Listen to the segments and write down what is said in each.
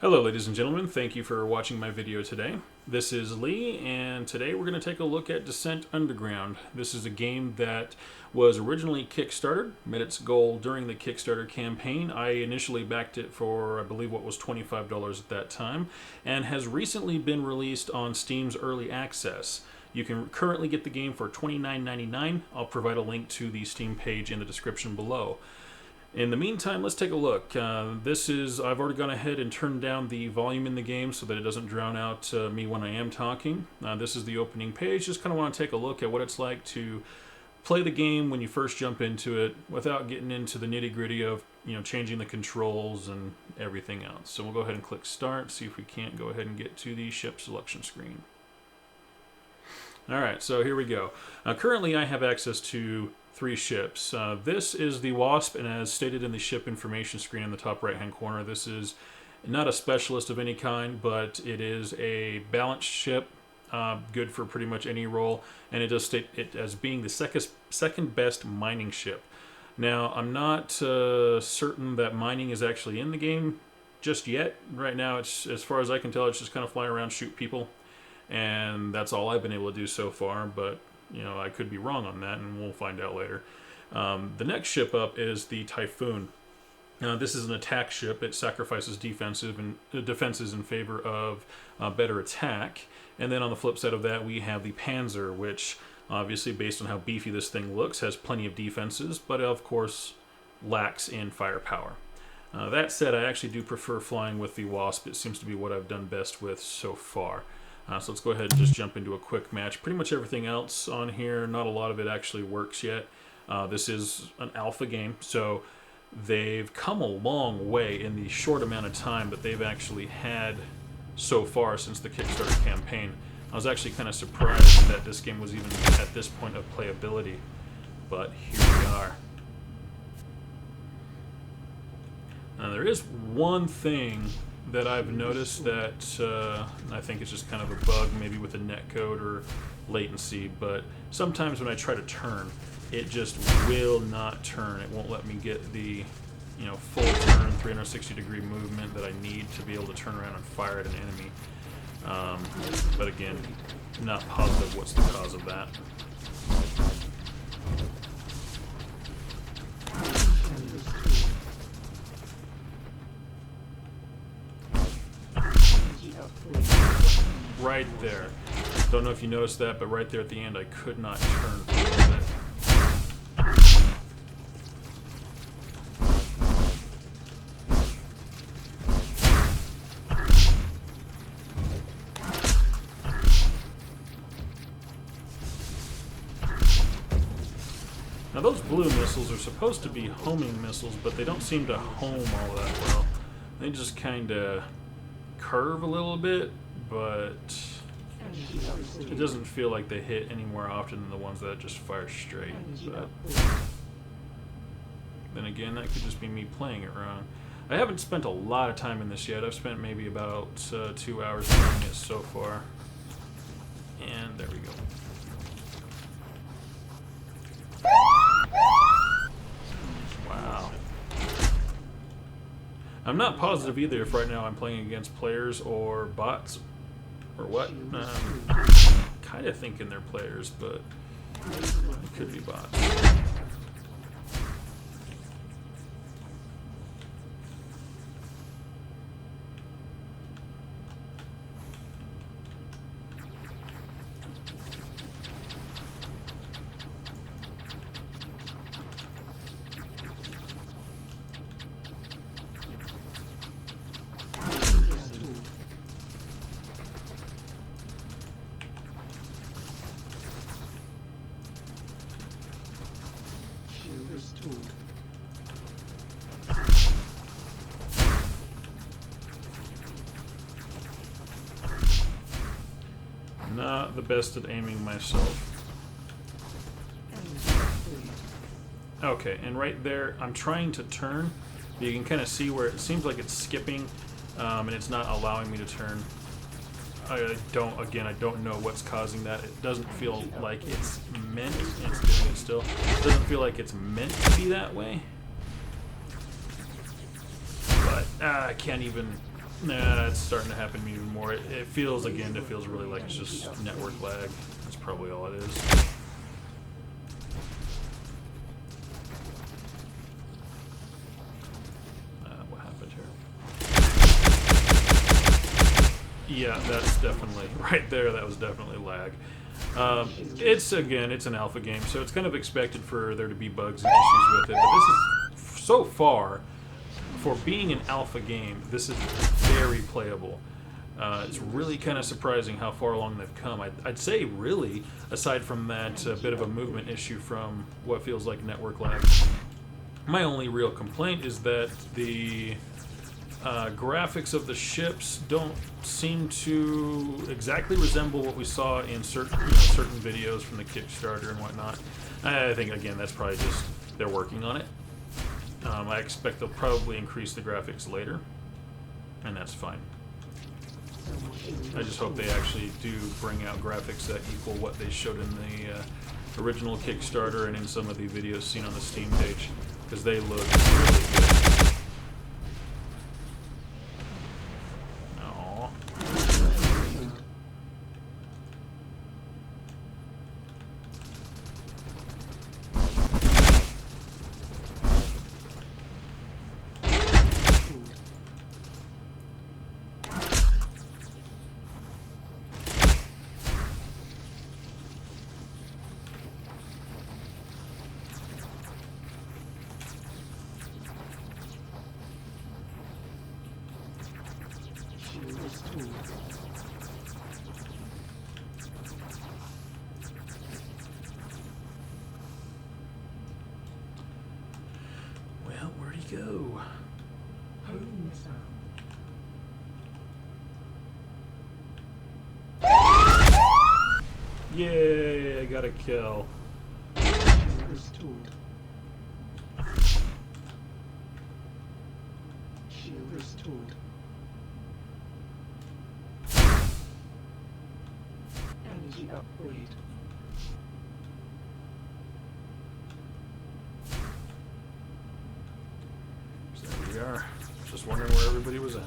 Hello ladies and gentlemen, thank you for watching my video today. This is Lee, and today we're going to take a look at Descent Underground. This is a game that was originally Kickstarted, met its goal during the Kickstarter campaign. I initially backed it for, I believe, what was $25 at that time, and has recently been released on Steam's Early Access. You can currently get the game for $29.99. I'll provide a link to the Steam page in the description below. In the meantime, let's take a look. I've already gone ahead and turned down the volume in the game so that it doesn't drown out me when I am talking. This is the opening page. Just kind of want to take a look at what it's like to play the game when you first jump into it without getting into the nitty-gritty of, changing the controls and everything else. So we'll go ahead and click Start, see if we can't go ahead and get to the ship selection screen. Alright, so here we go. Currently I have access to 3 ships. This is the Wasp, and as stated in the ship information screen in the top right hand corner, this is not a specialist of any kind, but it is a balanced ship, good for pretty much any role, and it does state it as being the second best mining ship. Now, I'm not certain that mining is actually in the game just yet. Right now, it's, as far as I can tell, it's just kind of fly around, shoot people, and that's all I've been able to do so far, but I could be wrong on that, and we'll find out later. The next ship up is the Typhoon. This is an attack ship. It sacrifices defenses in favor of better attack. And then on the flip side of that, we have the Panzer, which obviously, based on how beefy this thing looks, has plenty of defenses, but of course lacks in firepower. That said, I actually do prefer flying with the Wasp. It seems to be what I've done best with so far. So let's go ahead and just jump into a quick match. Pretty much everything else on here, not a lot of it actually works yet. This is an alpha game, so they've come a long way in the short amount of time that they've actually had so far since the Kickstarter campaign. I was actually kind of surprised that this game was even at this point of playability, but here we are. Now there is one thing that I've noticed that I think it's just kind of a bug, maybe with the netcode or latency, but sometimes when I try to turn, it just will not turn. It won't let me get the full turn, 360-degree movement that I need to be able to turn around and fire at an enemy. But again, not positive what's the cause of that. Right there. Don't know if you noticed that, but right there at the end I could not turn for a little bit. Now those blue missiles are supposed to be homing missiles, but they don't seem to home all that well. They just kind of curve a little bit, but it doesn't feel like they hit any more often than the ones that just fire straight. But then again, that could just be me playing it wrong. I haven't spent a lot of time in this yet. I've spent maybe about 2 hours playing it so far. And there we go. Wow. I'm not positive either if right now I'm playing against players or bots or what. Kind of thinking they're players, but it could be bots. Not the best at aiming myself. Okay, and right there, I'm trying to turn. You can kind of see where it seems like it's skipping, and it's not allowing me to turn. I don't know what's causing that. It doesn't feel like it's meant. It's doing it still. It doesn't feel like it's meant to be that way. But I can't even Nah, it's starting to happen even more. It feels, again, it feels really like it's just network lag. That's probably all it is. What happened here? Yeah, that's definitely, right there, that was definitely lag. It's an alpha game, so it's kind of expected for there to be bugs and issues with it, but this is, so far, for being an alpha game, this is very playable. It's really kind of surprising how far along they've come. I'd say, really, aside from that bit of a movement issue from what feels like network lag, my only real complaint is that the graphics of the ships don't seem to exactly resemble what we saw in certain videos from the Kickstarter and whatnot. I think, again, that's probably just they're working on it. I expect they'll probably increase the graphics later, and that's fine. I just hope they actually do bring out graphics that equal what they showed in the original Kickstarter and in some of the videos seen on the Steam page, because they look really good. Well, where'd he go? Yay, I got a kill. Shield restored. Energy upgrade. So there we are. Just wondering where everybody was at.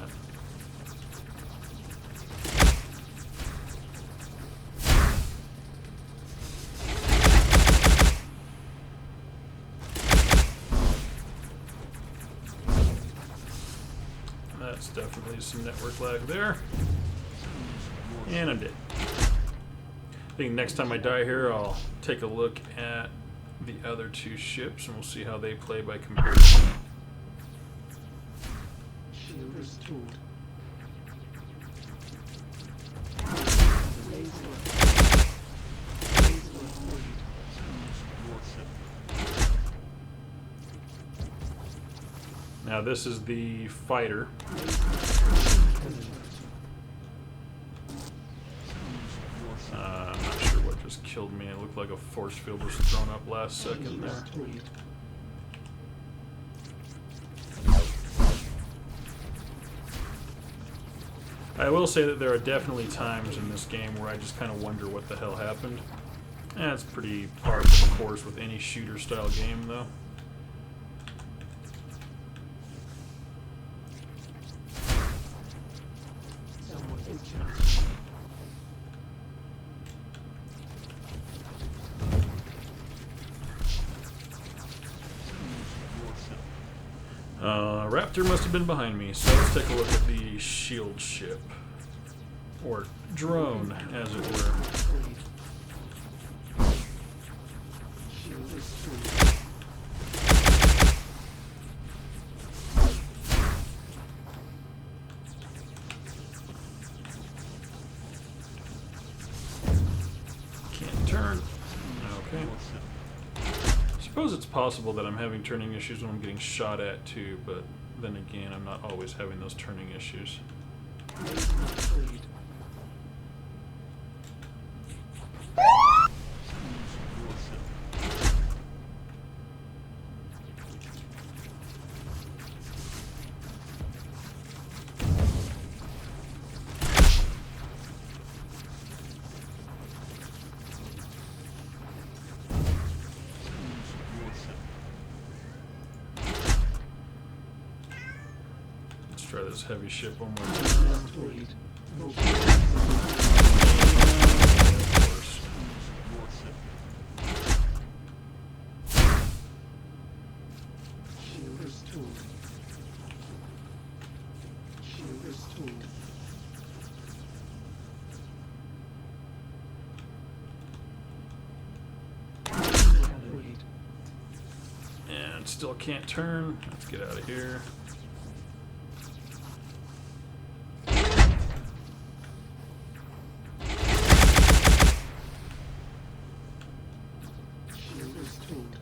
That's definitely some network lag there. And I'm dead. I think next time I die here, I'll take a look at the other two ships and we'll see how they play by comparison. Shield restored. Now this is the fighter. I'm not sure what just killed me. It looked like a force field was thrown up last second there. I will say that there are definitely times in this game where I just kind of wonder what the hell happened. That's pretty par for the course with any shooter style game though. Raptor must have been behind me, so let's take a look at the shield ship. Or drone, as it were. Can't turn. Okay. I suppose it's possible that I'm having turning issues when I'm getting shot at too, but then again, I'm not always having those turning issues. try this heavy ship one more time. Destroyed. No Of course. shield restored. Shield restored. Upgrade. And still can't turn. Let's get out of here. Shield restored.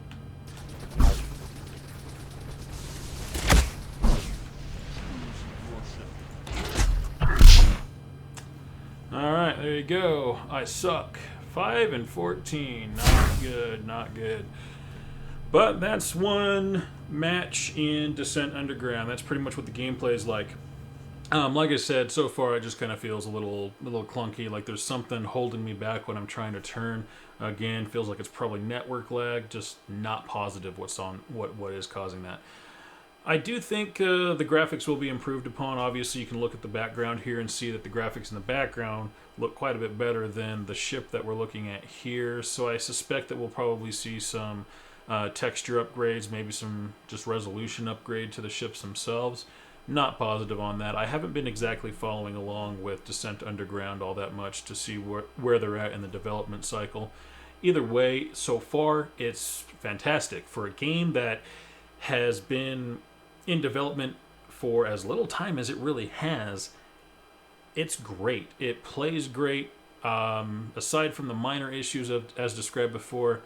Alright, there you go. I suck. 5 and 14. Not good, not good. But that's one match in Descent Underground. That's pretty much what the gameplay is like. Like I said, so far it just kind of feels a little clunky. Like there's something holding me back when I'm trying to turn. Again, feels like it's probably network lag. Just not positive what is causing that. I do think the graphics will be improved upon. Obviously, you can look at the background here and see that the graphics in the background look quite a bit better than the ship that we're looking at here. So I suspect that we'll probably see some texture upgrades, maybe some just resolution upgrade to the ships themselves. Not positive on that. I haven't been exactly following along with Descent Underground all that much to see where they're at in the development cycle. Either way, so far, it's fantastic. For a game that has been in development for as little time as it really has, it's great. It plays great. Aside from the minor issues as described before,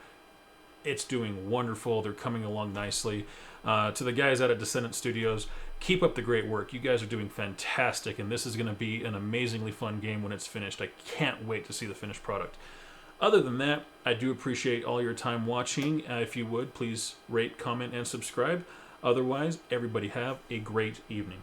it's doing wonderful. They're coming along nicely. To the guys out at Descendant Studios, keep up the great work. You guys are doing fantastic, and this is going to be an amazingly fun game when it's finished. I can't wait to see the finished product. Other than that, I do appreciate all your time watching. If you would, please rate, comment, and subscribe. Otherwise, everybody have a great evening.